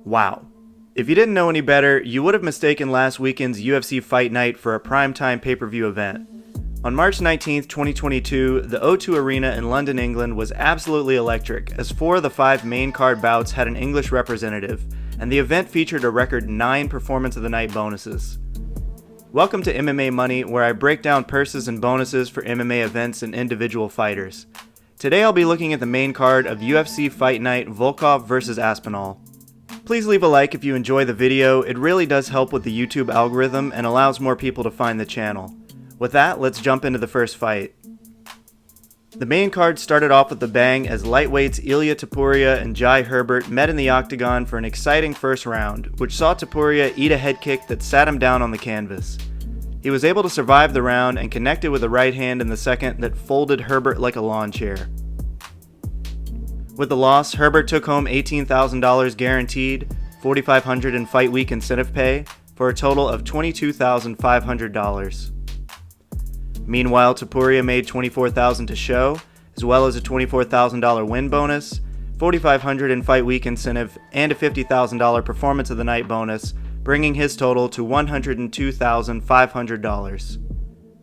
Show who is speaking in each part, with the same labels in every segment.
Speaker 1: Wow. If you didn't know any better, you would have mistaken last weekend's UFC Fight Night for a primetime pay-per-view event. On March 19, 2022, the O2 Arena in London, England was absolutely electric, as 4 of the 5 main card bouts had an English representative, and the event featured a record 9 Performance of the Night bonuses. Welcome to MMA Money, where I break down purses and bonuses for MMA events and individual fighters. Today I'll be looking at the main card of UFC Fight Night Volkov vs Aspinall. Please leave a like if you enjoy the video, it really does help with the YouTube algorithm and allows more people to find the channel. With that, let's jump into the first fight. The main card started off with a bang as lightweights Ilia Topuria and Herbert met in the octagon for an exciting first round, which saw Topuria eat a head kick that sat him down on the canvas. He was able to survive the round and connected with a right hand in the second that folded Herbert like a lawn chair. With the loss, Herbert took home $18,000 guaranteed, $4,500 in fight week incentive pay, for a total of $22,500. Meanwhile, Topuria made $24,000 to show, as well as a $24,000 win bonus, $4,500 in fight week incentive, and a $50,000 performance of the night bonus, bringing his total to $102,500.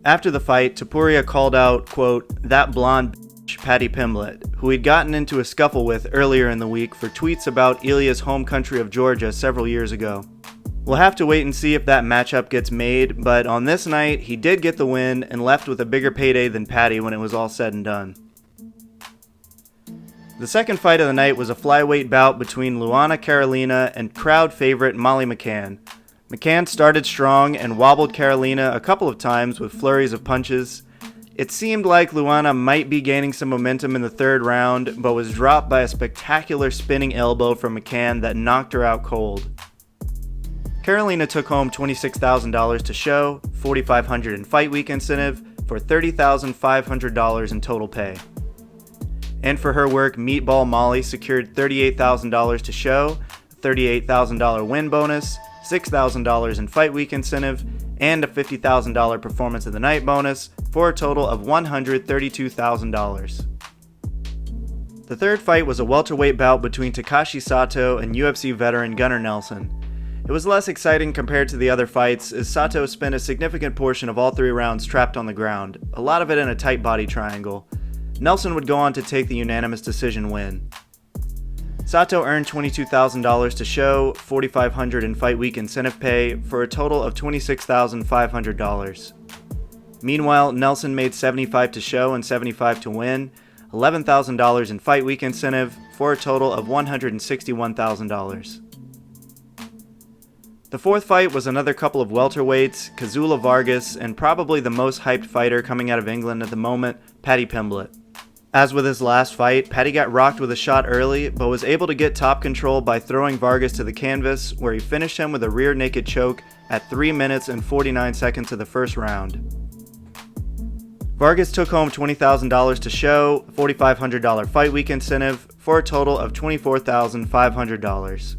Speaker 1: After the fight, Topuria called out, quote, "that blonde bitch, Paddy Pimblett," who he'd gotten into a scuffle with earlier in the week for tweets about Ilia's home country of Georgia several years ago. We'll have to wait and see if that matchup gets made, but on this night, he did get the win and left with a bigger payday than Paddy when it was all said and done. The second fight of the night was a flyweight bout between Luana Carolina and crowd favorite Molly McCann. McCann started strong and wobbled Carolina a couple of times with flurries of punches. It seemed like Luana might be gaining some momentum in the third round, but was dropped by a spectacular spinning elbow from McCann that knocked her out cold. Carolina took home $26,000 to show, $4,500 in fight week incentive, for $30,500 in total pay. And for her work, Meatball Molly secured $38,000 to show, a $38,000 win bonus, $6,000 in fight week incentive, and a $50,000 performance of the night bonus, for a total of $132,000. The third fight was a welterweight bout between Takashi Sato and UFC veteran Gunnar Nelson. It was less exciting compared to the other fights, as Sato spent a significant portion of all 3 rounds trapped on the ground, a lot of it in a tight body triangle. Nelson would go on to take the unanimous decision win. Sato earned $22,000 to show, $4,500 in fight week incentive pay, for a total of $26,500. Meanwhile, Nelson made $75,000 to show and $75,000 to win, $11,000 in fight week incentive, for a total of $161,000. The fourth fight was another couple of welterweights, Kazula Vargas, and probably the most hyped fighter coming out of England at the moment, Paddy Pimblett. As with his last fight, Paddy got rocked with a shot early, but was able to get top control by throwing Vargas to the canvas, where he finished him with a rear naked choke at 3 minutes and 49 seconds of the first round. Vargas took home $20,000 to show, $4,500 fight week incentive, for a total of $24,500.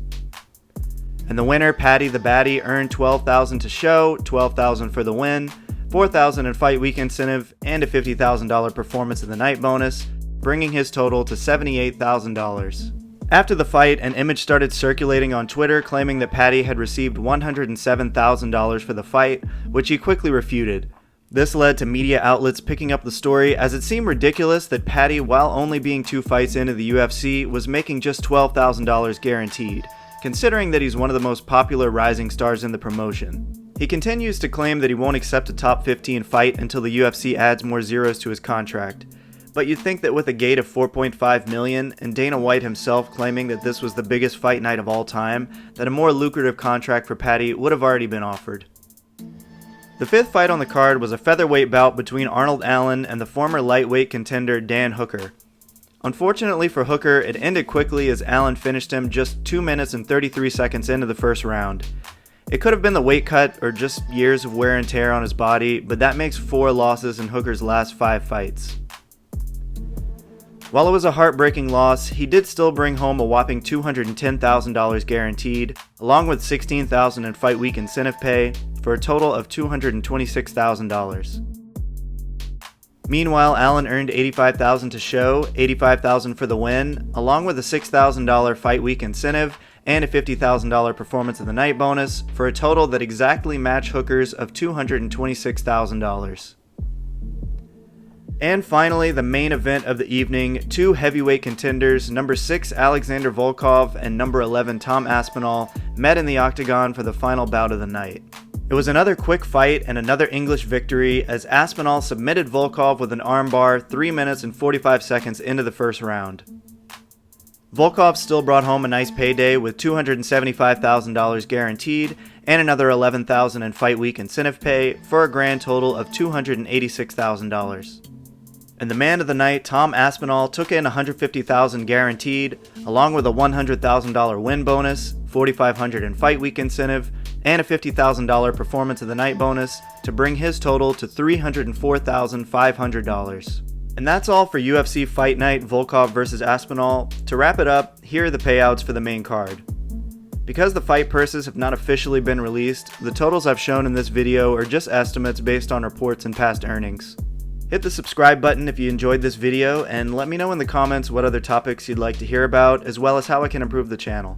Speaker 1: And the winner, Paddy the Baddy, earned $12,000 to show, $12,000 for the win, $4,000 in fight week incentive, and a $50,000 performance of the night bonus, bringing his total to $78,000. After the fight, an image started circulating on Twitter claiming that Paddy had received $107,000 for the fight, which he quickly refuted. This led to media outlets picking up the story, as it seemed ridiculous that Paddy, while only being 2 fights into the UFC, was making just $12,000 guaranteed, considering that he's one of the most popular rising stars in the promotion. He continues to claim that he won't accept a top 15 fight until the UFC adds more zeros to his contract. But you'd think that with a gate of $4.5 million and Dana White himself claiming that this was the biggest fight night of all time, that a more lucrative contract for Paddy would have already been offered. The fifth fight on the card was a featherweight bout between Arnold Allen and the former lightweight contender Dan Hooker. Unfortunately for Hooker, it ended quickly as Allen finished him just 2 minutes and 33 seconds into the first round. It could have been the weight cut or just years of wear and tear on his body, but that makes 4 losses in Hooker's last 5 fights. While it was a heartbreaking loss, he did still bring home a whopping $210,000 guaranteed, along with $16,000 in fight week incentive pay, for a total of $226,000. Meanwhile, Allen earned $85,000 to show, $85,000 for the win, along with a $6,000 fight week incentive and a $50,000 Performance of the Night bonus, for a total that exactly matched Hooker's of $226,000. And finally, the main event of the evening, two heavyweight contenders, number 6 Alexander Volkov and number 11 Tom Aspinall, met in the octagon for the final bout of the night. It was another quick fight and another English victory, as Aspinall submitted Volkov with an armbar 3 minutes and 45 seconds into the first round. Volkov still brought home a nice payday with $275,000 guaranteed and another $11,000 in fight week incentive pay, for a grand total of $286,000. And the man of the night, Tom Aspinall, took in $150,000 guaranteed, along with a $100,000 win bonus, $4,500 in fight week incentive, and a $50,000 Performance of the Night bonus, to bring his total to $304,500. And that's all for UFC Fight Night Volkov vs. Aspinall. To wrap it up, here are the payouts for the main card. Because the fight purses have not officially been released, the totals I've shown in this video are just estimates based on reports and past earnings. Hit the subscribe button if you enjoyed this video, and let me know in the comments what other topics you'd like to hear about, as well as how I can improve the channel.